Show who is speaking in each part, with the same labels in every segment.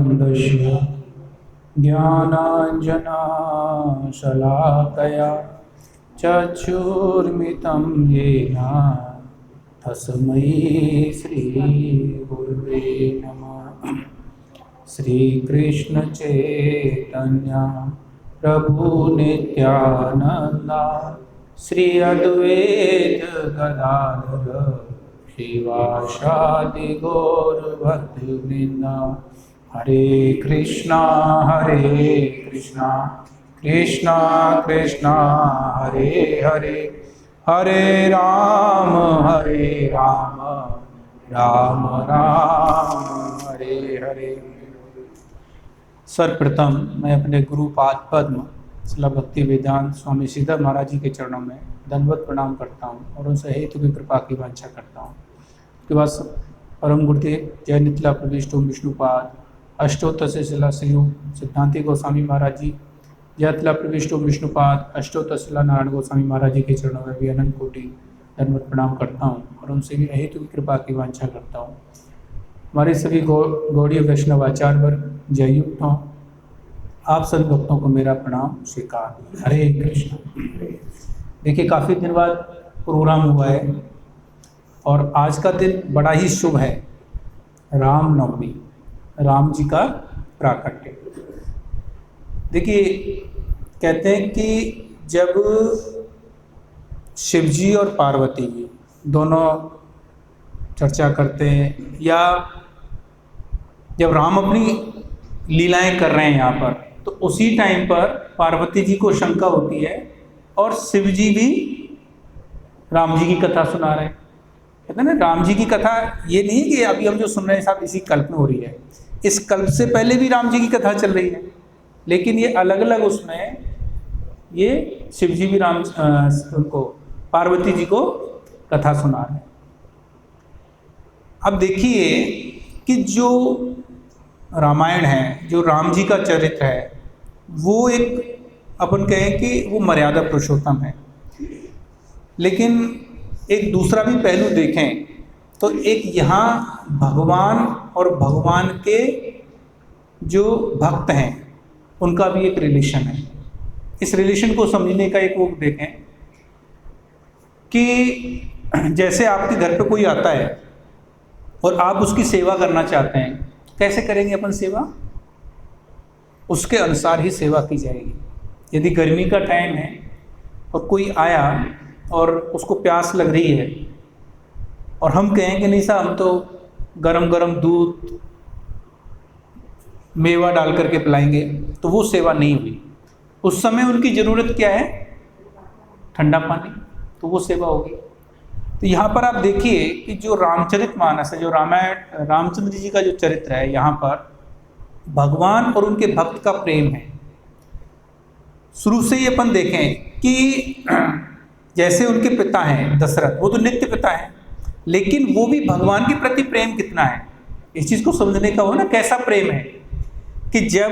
Speaker 1: ज्ञानाञ्जनशलाकया ज्ञानाञ्जनशलाकया चक्षुर्मिलितं येन तस्मै श्रीगुरुवे नमः। श्रीकृष्ण चैतन्य प्रभु नित्यानंद श्री अद्वैत गदाधर श्रीवासादि गौर भक्तवृंद। हरे कृष्णा कृष्णा कृष्णा हरे हरे, हरे राम राम राम हरे हरे। सर्वप्रथम मैं अपने गुरुपाद पद्म श्रील भक्ति वेदांत स्वामी श्रीधर महाराज जी के चरणों में दंडवत प्रणाम करता हूँ और उनसे हेतु की कृपा की वांछा करता हूँ। उसके बाद परम गुरुदेव जय नितला प्रविष्टो विष्णुपाद अष्टोत्तर से शिला श्रीयुग सिद्धांति गोस्वामी महाराज जी, जयतला प्रविष्टो विष्णुपाद अष्टोत्तर शिला नारायण गोस्वामी महाराज जी के चरणों में भी अनंत कोटि दंडवत प्रणाम करता हूँ और उनसे भी हेतु की कृपा की वांछा करता हूँ। हमारे सभी गौड़ीय वैष्णव आचार्य वर्ग जययुक्त हों। आप सभी भक्तों को मेरा प्रणाम स्वीकार। हरे कृष्ण। देखिए, काफ़ी दिन बाद प्रोग्राम हुआ है और आज का दिन बड़ा ही शुभ है। रामनवमी, राम जी का प्राकट्य। देखिए, कहते हैं कि जब शिव जी और पार्वती जी दोनों चर्चा करते हैं या जब राम अपनी लीलाएं कर रहे हैं यहाँ पर, तो उसी टाइम पर पार्वती जी को शंका होती है और शिव जी भी राम जी की कथा सुना रहे हैं। कहते हैं ना, राम जी की कथा ये नहीं है कि अभी हम जो सुन रहे हैं साहब इसी कल्प में हो रही है, इस कल्प से पहले भी राम जी की कथा चल रही है, लेकिन ये अलग अलग उसमें ये शिव जी भी उनको पार्वती जी को कथा सुना रहे हैं। अब देखिए कि जो रामायण है, जो राम जी का चरित्र है, वो एक अपन कहें कि वो मर्यादा पुरुषोत्तम है। लेकिन एक दूसरा भी पहलू देखें तो एक यहाँ भगवान और भगवान के जो भक्त हैं उनका भी एक रिलेशन है। इस रिलेशन को समझने का एक वो देखें कि जैसे आपके घर पे कोई आता है और आप उसकी सेवा करना चाहते हैं, कैसे करेंगे अपन सेवा? उसके अनुसार ही सेवा की जाएगी। यदि गर्मी का टाइम है और कोई आया और उसको प्यास लग रही है और हम कहें कि नहीं साहब हम तो गरम गरम दूध मेवा डाल करके पिलाएंगे, तो वो सेवा नहीं हुई। उस समय उनकी ज़रूरत क्या है? ठंडा पानी, तो वो सेवा होगी। तो यहाँ पर आप देखिए कि जो रामचरितमानस है, जो रामायण रामचंद्र जी का जो चरित्र है, यहाँ पर भगवान और उनके भक्त का प्रेम है। शुरू से ही अपन देखें कि जैसे उनके पिता हैं दशरथ, वो तो नित्य पिता हैं, लेकिन वो भी भगवान के प्रति प्रेम कितना है, इस चीज़ को समझने का हो ना, कैसा प्रेम है कि जब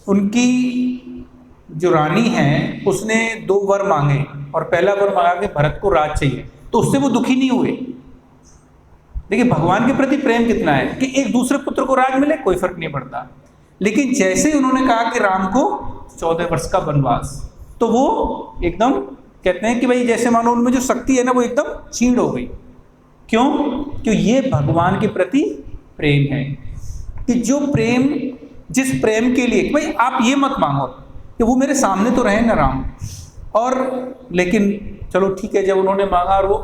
Speaker 1: उनकी जो रानी है उसने 2 वर मांगे और पहला वर मांगा कि भरत को राज चाहिए, तो उससे वो दुखी नहीं हुए। देखिए, भगवान के प्रति प्रेम कितना है कि एक दूसरे पुत्र को राज मिले कोई फर्क नहीं पड़ता, लेकिन जैसे ही उन्होंने कहा कि राम को 14 वर्ष का वनवास, तो वो एकदम कहते हैं कि भाई जैसे मानो उनमें जो शक्ति है ना वो एकदम क्षीण हो गई। क्यों? क्योंकि ये भगवान के प्रति प्रेम है कि जो प्रेम, जिस प्रेम के लिए भाई आप ये मत मांगो कि वो मेरे सामने तो रहे ना राम, और लेकिन चलो ठीक है, जब उन्होंने मांगा और वो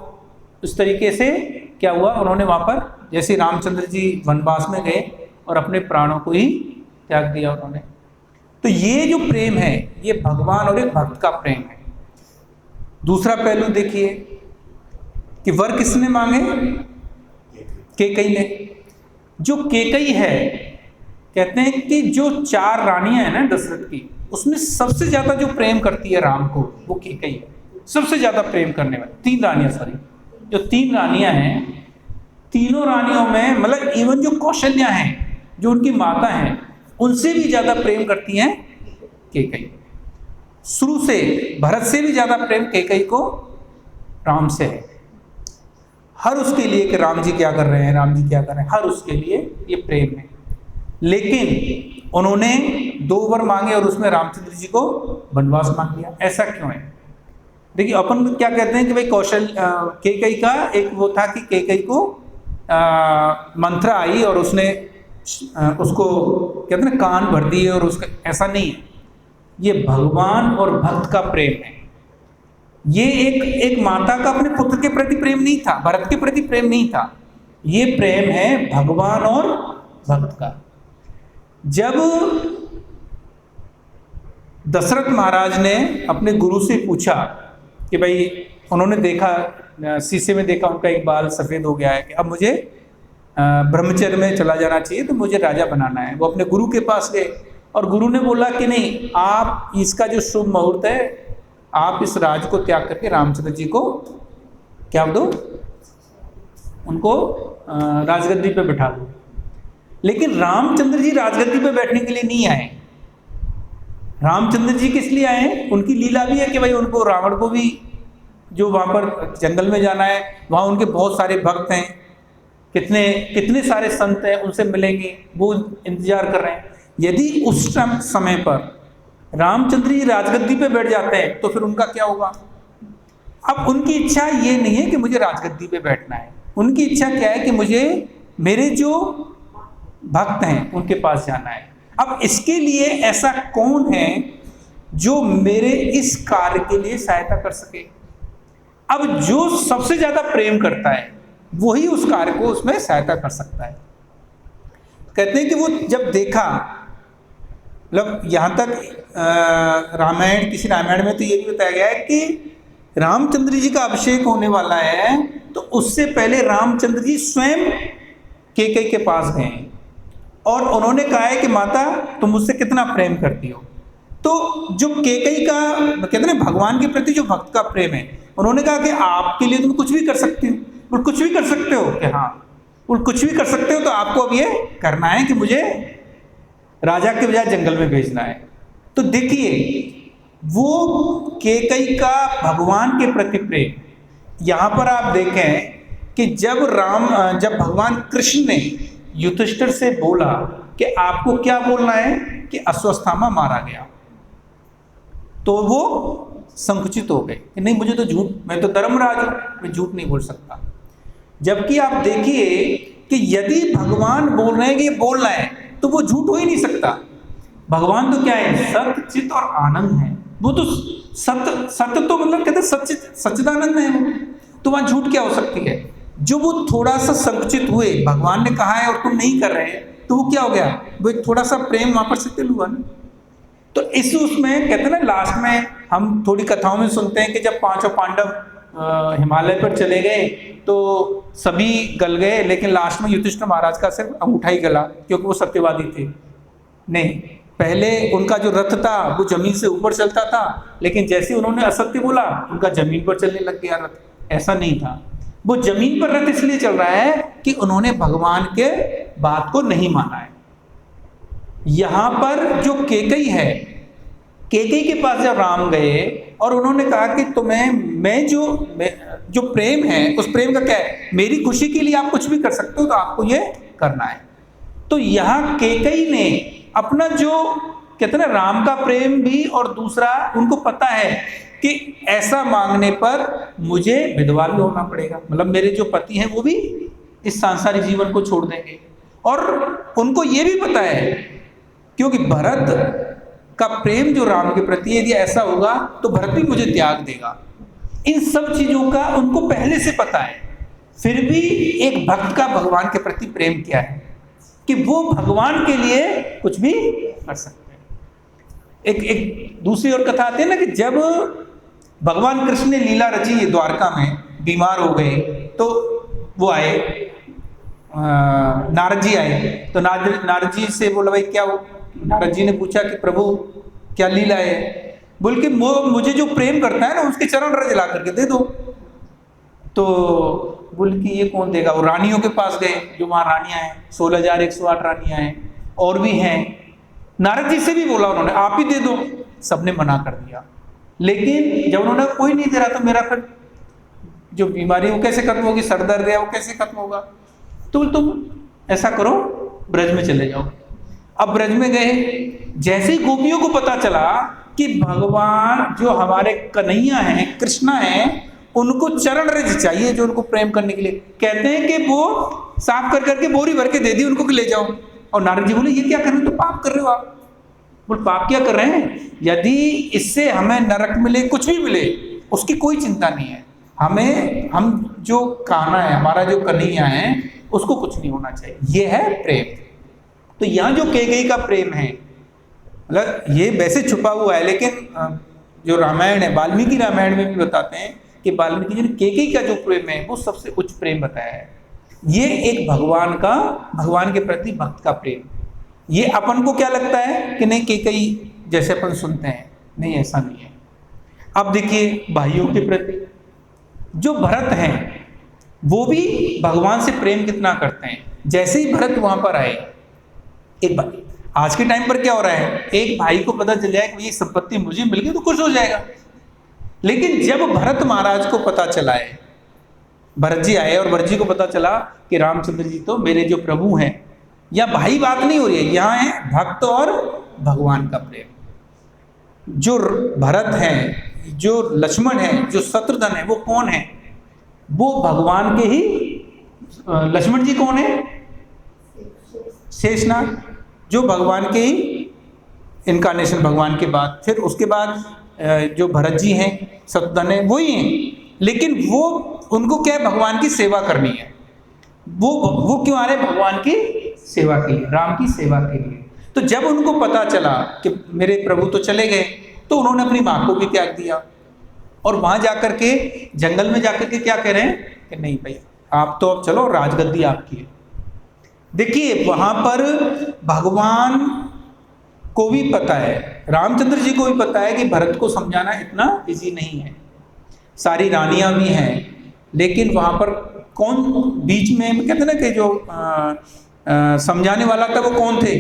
Speaker 1: उस तरीके से क्या हुआ, उन्होंने वहाँ पर जैसे रामचंद्र जी वनवास में गए और अपने प्राणों को ही त्याग दिया उन्होंने। तो ये जो प्रेम है ये भगवान और एक भक्त का प्रेम है। दूसरा पहलू देखिए कि वर किसने मांगे? कैकेयी ने। जो कैकेयी है, कहते हैं कि जो 4 रानियां हैं ना दशरथ की, उसमें सबसे ज्यादा जो प्रेम करती है राम को वो कैकेयी है। सबसे ज्यादा प्रेम करने वाली 3 रानियां, सॉरी जो 3 रानियां हैं, तीनों रानियों में मतलब इवन जो कौशल्या हैं जो उनकी माता हैं उनसे भी ज्यादा प्रेम करती हैं कैकेयी। शुरू से भरत से भी ज्यादा प्रेम कैकेयी को राम से है। हर उसके लिए कि राम जी क्या कर रहे हैं, राम जी क्या कर रहे हैं, हर उसके लिए ये प्रेम है। लेकिन उन्होंने 2 वर मांगे और उसमें रामचंद्र जी को वनवास मांग लिया। ऐसा क्यों है? देखिए, अपन क्या कहते हैं कि भाई कैकई का एक वो था कि कैकई को मंत्रा आई और उसने उसको कहते हैं कान भर दिए और उसका, ऐसा नहीं है। ये भगवान और भक्त का प्रेम है। ये एक माता का अपने पुत्र के प्रति प्रेम नहीं था, भरत के प्रति प्रेम नहीं था। ये प्रेम है भगवान और भक्त का। जब दशरथ महाराज ने अपने गुरु से पूछा कि भाई, उन्होंने देखा शीशे में, देखा उनका एक बाल सफेद हो गया है कि अब मुझे ब्रह्मचर्य में चला जाना चाहिए, तो मुझे राजा बनाना है। वो अपने गुरु के पास गए और गुरु ने बोला कि नहीं, आप इसका जो शुभ मुहूर्त है, आप इस राज को त्याग करके रामचंद्र जी को क्या दो, उनको राजगद्दी पे बैठा दो। लेकिन रामचंद्र जी राजगद्दी पे बैठने के लिए नहीं आए। रामचंद्र जी किस लिए आए? उनकी लीला भी है कि भाई उनको, रावण को भी जो वहाँ पर जंगल में जाना है, वहाँ उनके बहुत सारे भक्त हैं, कितने सारे संत हैं, उनसे मिलेंगे, वो इंतजार कर रहे हैं। यदि उस समय पर रामचंद्र जी राजगद्दी पे बैठ जाते हैं तो फिर उनका क्या होगा? अब उनकी इच्छा ये नहीं है कि मुझे राजगद्दी पे बैठना है। उनकी इच्छा क्या है कि मुझे मेरे जो भक्त हैं उनके पास जाना है। अब इसके लिए ऐसा कौन है जो मेरे इस कार्य के लिए सहायता कर सके? अब जो सबसे ज्यादा प्रेम करता है वही उस कार्य को उसमें सहायता कर सकता है। कहते हैं कि वो जब देखा, मतलब यहां तक रामायण, किसी रामायण में तो ये भी बताया गया है कि रामचंद्र जी का अभिषेक होने वाला है, तो उससे पहले रामचंद्र जी स्वयं कैकई के पास गए और उन्होंने कहा है कि माता, तुम मुझसे कितना प्रेम करती हो। तो जो कैकई का, कहते हैं ना, भगवान के प्रति जो भक्त का प्रेम है, उन्होंने कहा कि आपके लिए तुम कुछ भी कर सकती हो। बोल, कुछ भी कर सकते हो? कि हाँ। बोल, कुछ भी कर सकते हो, तो आपको अब ये करना है कि मुझे राजा के बजाय जंगल में भेजना है। तो देखिए, वो कैकई का भगवान के प्रति प्रेम, यहां पर आप देखें कि जब भगवान कृष्ण ने युधिष्ठिर से बोला कि आपको क्या बोलना है कि अश्वत्थामा मारा गया, तो वो संकुचित हो गए कि नहीं, मुझे तो झूठ, मैं तो धर्मराज हूं, मैं झूठ नहीं बोल सकता। जबकि आप देखिए कि यदि भगवान बोल रहे हैं कि ये बोलना है, तो वो झूठ हो ही नहीं सकता। भगवान तो क्या है? सत्य, चित और आनंद है। वो तो सत्य तो मतलब कहते सच्चिदानंद है वो, तो वहां झूठ क्या हो सकती है? जो वो थोड़ा सा संकुचित हुए, भगवान ने कहा है और तुम नहीं कर रहे, तो वो क्या हो गया? वो एक थोड़ा सा प्रेम वहां पर से तिल हुआ ना। तो इस उसमें कहते हैं ना, लास्ट में हम थोड़ी कथाओं में सुनते हैं कि जब 5 पांडव हिमालय पर चले गए तो सभी गल गए, लेकिन लास्ट में युधिष्ठिर महाराज का सिर्फ अंगूठा ही गला, क्योंकि वो सत्यवादी थे। नहीं, पहले उनका जो रथ था वो जमीन से ऊपर चलता था, लेकिन जैसे उन्होंने असत्य बोला, उनका जमीन पर चलने लग गया रथ। ऐसा नहीं था, वो जमीन पर रथ इसलिए चल रहा है कि उन्होंने भगवान के बात को नहीं माना है। यहां पर जो कैकई है, कैकई के पास जब राम गए और उन्होंने कहा कि तुम्हें मैं जो प्रेम है, उस प्रेम का क्या है? मेरी खुशी के लिए आप कुछ भी कर सकते हो, तो आपको ये करना है। तो यहां कैकई ने अपना जो कहते हैं ना, राम का प्रेम भी, और दूसरा उनको पता है कि ऐसा मांगने पर मुझे विधवा भी होना पड़ेगा, मतलब मेरे जो पति हैं वो भी इस सांसारिक जीवन को छोड़ देंगे। और उनको ये भी पता है, क्योंकि भरत का प्रेम जो राम के प्रति, यदि ऐसा होगा तो भरत भी मुझे त्याग देगा। इन सब चीजों का उनको पहले से पता है। फिर भी एक भक्त का भगवान के प्रति प्रेम क्या है कि वो भगवान के लिए कुछ भी कर सकते हैं। एक दूसरी और कथा आती है ना कि जब भगवान कृष्ण ने लीला रची द्वारका में, बीमार हो गए, तो वो आए, नारद जी आए। तो नारद जी से बोला, भाई क्या हो? नारद जी ने पूछा कि प्रभु क्या लीला है? बोल के मुझे जो प्रेम करता है ना, उसके चरण रज ला करके दे दो। तो बोल कि ये कौन देगा? वो रानियों के पास गए, जो वहां रानियां हैं, 16,108 रानियां हैं, और भी हैं। नारद जी से भी बोला उन्होंने, आप ही दे दो। सबने मना कर दिया। लेकिन जब उन्होंने कोई नहीं दे रहा, तो मेरा फिर जो बीमारी वो कैसे खत्म होगी, सर दर्द है वो कैसे खत्म होगा? तो तुम ऐसा करो, ब्रज में चले जाओ। अब ब्रज में गए, जैसे ही गोपियों को पता चला कि भगवान जो हमारे कन्हैया हैं, कृष्णा हैं, उनको चरण रज चाहिए जो उनको प्रेम करने के लिए, कहते हैं कि वो साफ कर करके बोरी भर के दे दी उनको कि ले जाओ। और नारद जी बोले ये क्या कर रहे हो, तो पाप कर रहे हो आप। बोले पाप क्या कर रहे हैं? यदि इससे हमें नरक मिले, कुछ भी मिले, उसकी कोई चिंता नहीं है। हम जो कान्हा है, हमारा जो कन्हैया है, उसको कुछ नहीं होना चाहिए। ये है प्रेम। तो यहाँ जो कैकेयी का प्रेम है, मतलब ये वैसे छुपा हुआ है, लेकिन जो रामायण है, वाल्मीकि रामायण में भी बताते हैं कि वाल्मीकि जी ने कैकेयी का जो प्रेम है वो सबसे उच्च प्रेम बताया है। ये एक भगवान के प्रति भक्त का प्रेम। ये अपन को क्या लगता है कि नहीं कैकेयी जैसे अपन सुनते हैं, नहीं ऐसा नहीं है। अब देखिए भाइयों के प्रति जो भरत हैं वो भी भगवान से प्रेम कितना करते हैं। जैसे ही भरत वहां पर आए, एक भाई, आज के टाइम पर क्या हो रहा है, एक भाई को पता चल जाए कि ये संपत्ति मुझे मिल गई तो खुश हो जाएगा। लेकिन जब भरत महाराज को पता चला है, भरत जी आए और भरत जी को पता चला कि रामचंद्र जी तो मेरे जो प्रभु हैं, या भाई बात नहीं हो रही है, यहाँ है भक्त और भगवान का प्रेम। जो भरत हैं, जो लक्ष्मण है, जो शत्रुघ्न है, वो कौन है? वो भगवान के ही, लक्ष्मण जी कौन है? शेषनाग, जो भगवान के ही इनकारनेशन, भगवान के बाद। फिर उसके बाद जो भरत जी हैं, शत्रुघ्न है, वही हैं। लेकिन वो, उनको क्या है, भगवान की सेवा करनी है। वो क्यों आ रहे? भगवान की सेवा के लिए, राम की सेवा के लिए। तो जब उनको पता चला कि मेरे प्रभु तो चले गए, तो उन्होंने अपनी माँ को भी त्याग दिया और वहां जाकर के, जंगल में जाकर के क्या कह रहे हैं कि नहीं भाई आप तो अब चलो, राजगद्दी आपकी है। देखिए वहां पर भगवान को भी पता है, रामचंद्र जी को भी पता है कि भरत को समझाना इतना इजी नहीं है। सारी रानियां भी हैं, लेकिन वहां पर कौन बीच में, कहते ना कि जो समझाने वाला था वो कौन थे?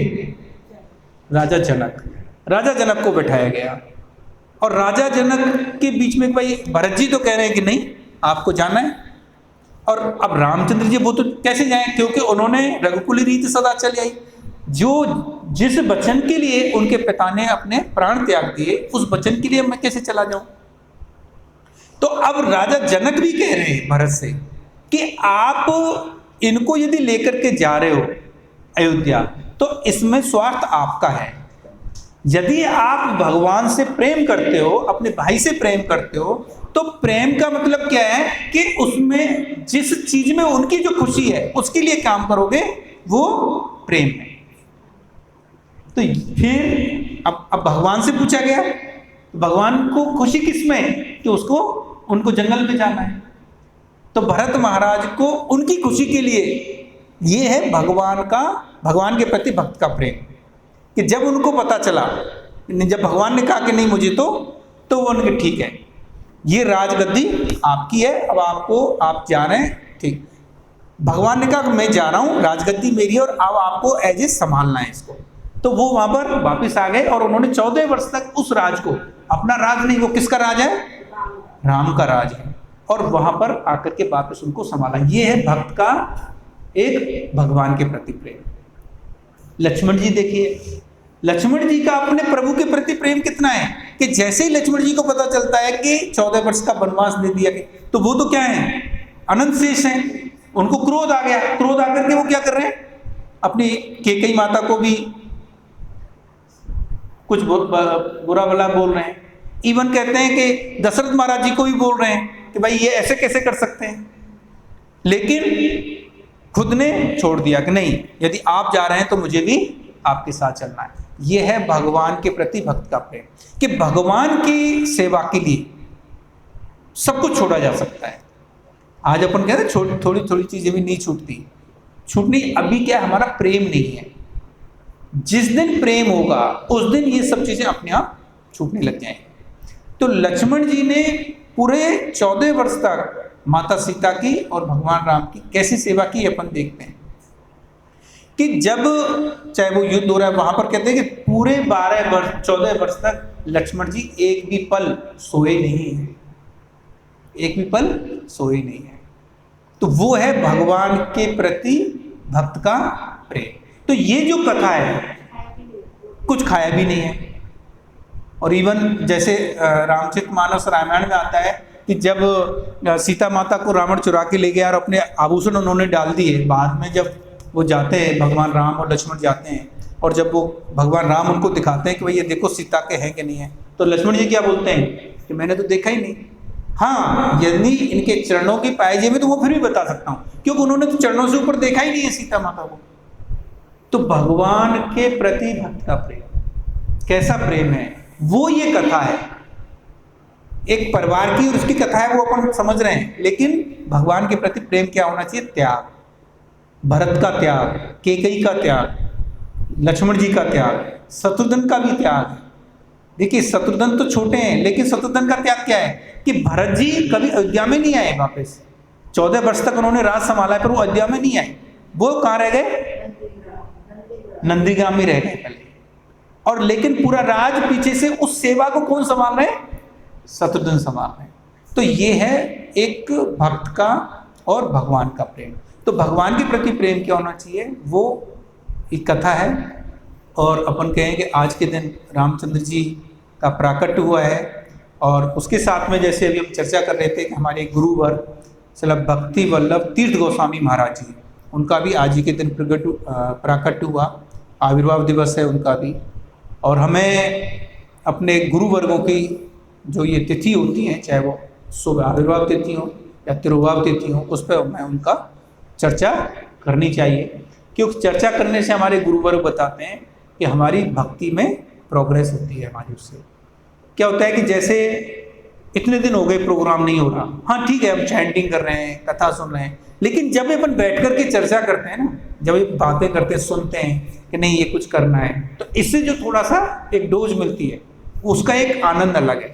Speaker 1: राजा जनक। राजा जनक को बैठाया गया और राजा जनक के बीच में भाई भरत जी तो कह रहे हैं कि नहीं आपको जाना है। और अब रामचंद्र जी वो तो कैसे जाएं, क्योंकि उन्होंने रघुकुल रीति सदा चली आई। जो जिस वचन के लिए उनके पिता ने अपने प्राण त्याग दिए, उस वचन के लिए मैं कैसे चला जाऊं? तो अब राजा जनक भी कह रहे हैं भरत से कि आप इनको यदि लेकर के जा रहे हो अयोध्या, तो इसमें स्वार्थ आपका है। यदि आप भगवान से प्रेम करते हो, अपने भाई से प्रेम करते हो, तो प्रेम का मतलब क्या है कि उसमें जिस चीज में उनकी जो खुशी है उसके लिए काम करोगे, वो प्रेम है। तो फिर अब भगवान से पूछा गया, तो भगवान को खुशी किसमें कि उसको, उनको जंगल में जाना है। तो भरत महाराज को उनकी खुशी के लिए, ये है भगवान के प्रति भक्त का प्रेम। कि जब उनको पता चला, जब भगवान ने कहा कि नहीं मुझे तो वो उनके ठीक है, ये राजगद्दी आपकी है, अब आप जा रहे हैं, ठीक। भगवान ने कहा मैं जा रहा हूँ, राजगद्दी मेरी है और अब आपको एज ए संभालना है इसको। तो वो वहां पर वापस आ गए और उन्होंने 14 वर्ष तक उस राज को, अपना राज नहीं, वो किसका राज है? राम का राज है। और वहां पर आकर के वापस उनको संभाला। ये है भक्त का एक भगवान के प्रति प्रेम। लक्ष्मण जी देखिए, लक्ष्मण जी का अपने प्रभु के प्रति प्रेम कितना है कि जैसे ही लक्ष्मण जी को पता चलता है कि 14 वर्ष का वनवास दे दिया गया, तो वो तो क्या है, अनंत शेष हैं। उनको क्रोध आ गया, क्रोध आकर के वो क्या कर रहे हैं, अपनी कैकेयी माता को भी कुछ बुरा भला बोल रहे हैं। इवन कहते हैं कि दशरथ महाराज जी को भी बोल रहे हैं कि भाई ये ऐसे कैसे कर सकते हैं। लेकिन खुद ने छोड़ दिया कि नहीं, यदि आप जा रहे हैं तो मुझे भी आपके साथ चलना है। यह है भगवान के प्रति भक्त का प्रेम, कि भगवान की सेवा के लिए सब कुछ छोड़ा जा सकता है। आज अपन कहते हैं थोड़ी थोड़ी चीजें भी नहीं छूटनी। अभी क्या, हमारा प्रेम नहीं है। जिस दिन प्रेम होगा उस दिन ये सब चीजें अपने आप छूटने लग जाएंगी। तो लक्ष्मण जी ने पूरे 14 वर्ष तक माता सीता की और भगवान राम की कैसी सेवा की, अपन देखते हैं कि जब चाहे वो युद्ध हो रहा है, वहां पर कहते हैं कि पूरे 14 वर्ष तक लक्ष्मण जी एक भी पल सोए नहीं है। एक भी पल सोई नहीं है। तो वो है भगवान के प्रति भक्त का प्रेम। तो ये जो कथा है, कुछ खाया भी नहीं है। और इवन जैसे रामचरितमानस रामायण में आता है कि जब सीता माता को रावण चुरा के ले गया और अपने आभूषण उन्होंने डाल दिए, बाद में जब वो जाते हैं, भगवान राम और लक्ष्मण जाते हैं, और जब वो भगवान राम उनको दिखाते हैं कि भाई ये देखो सीता के हैं कि नहीं है, तो लक्ष्मण जी क्या बोलते हैं कि मैंने तो देखा ही नहीं। हाँ, यदि इनके चरणों की पायजे में तो वो फिर भी बता सकता हूँ, क्योंकि उन्होंने तो चरणों से ऊपर देखा ही नहीं है सीता माता को। तो भगवान के प्रति भक्त का प्रेम कैसा प्रेम है, वो ये कथा है। एक परिवार की और उसकी कथा है, वो अपन समझ रहे हैं, लेकिन भगवान के प्रति प्रेम क्या होना चाहिए? त्याग, भरत का त्याग, कैकेयी का त्याग, लक्ष्मण जी का त्याग, शत्रुघ्न का भी त्याग। देखिए शत्रुघ्न तो छोटे हैं, लेकिन शत्रुघ्न का त्याग क्या है कि भरत जी कभी अयोध्या में नहीं आए वापस। 14 वर्ष तक उन्होंने राज संभाला है, पर वो अयोध्या में नहीं आए। वो कहाँ रह गए? नंदीग्राम में रह गए पहले। और लेकिन पूरा राज पीछे से उस सेवा को कौन संभाल रहे? शत्रुघ्न संभाल रहे। तो ये है एक भक्त का और भगवान का प्रेम। तो भगवान के प्रति प्रेम क्या होना चाहिए, वो एक कथा है। और अपन कहें कि आज के दिन रामचंद्र जी का प्राकट्य हुआ है, और उसके साथ में जैसे अभी हम चर्चा कर रहे थे कि हमारे गुरुवर श्री भक्ति वल्लभ तीर्थ गोस्वामी महाराज जी, उनका भी आज ही के दिन प्राकट्य हुआ, आविर्भाव दिवस है उनका भी। और हमें अपने गुरुवर्गों की जो ये तिथि होती हैं, चाहे वो शुभ आविर्भाव तिथि हो या तिरुभाव तिथि हो, उस पर हमें उनका चर्चा करनी चाहिए, क्योंकि चर्चा करने से हमारे गुरुवर्ग बताते हैं कि हमारी भक्ति में प्रोग्रेस होती है हमारी। उससे क्या होता है कि जैसे इतने दिन हो गए प्रोग्राम नहीं हो रहा, हाँ ठीक है हम चैंटिंग कर रहे हैं, कथा सुन रहे हैं, लेकिन जब अपन बैठ कर के चर्चा करते हैं ना, जब ये बातें करते हैं, सुनते हैं कि नहीं ये कुछ करना है, तो इससे जो थोड़ा सा एक डोज मिलती है, उसका एक आनंद अलग है।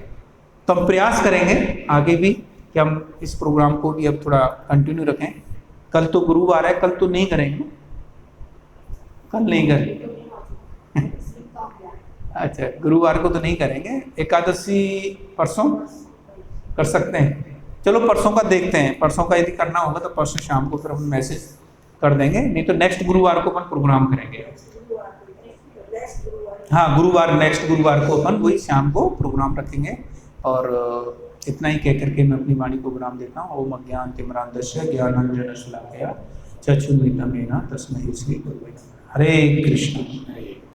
Speaker 1: तो हम प्रयास करेंगे आगे भी कि हम इस प्रोग्राम को भी अब थोड़ा कंटिन्यू रखें। कल तो गुरुवार है, कल तो नहीं करेंगे, कल नहीं करेंगे अच्छा, गुरुवार को तो नहीं करेंगे, एकादशी परसों कर सकते हैं। चलो परसों का देखते हैं, परसों का यदि करना होगा तो परसों शाम को फिर हम मैसेज कर देंगे, नहीं तो नेक्स्ट गुरुवार को अपन प्रोग्राम करेंगे। हाँ गुरुवार, नेक्स्ट गुरुवार को अपन वही शाम को प्रोग्राम रखेंगे। और इतना ही कह करके मैं अपनी वाणी को विराम देता हूँ। ओम अज्ञानतिमिरान्धस्य ज्ञानाञ्जनशलाकया चक्षुरुन्मीलितं येन तस्मै श्री गुरुवे नमः। हरे कृष्ण।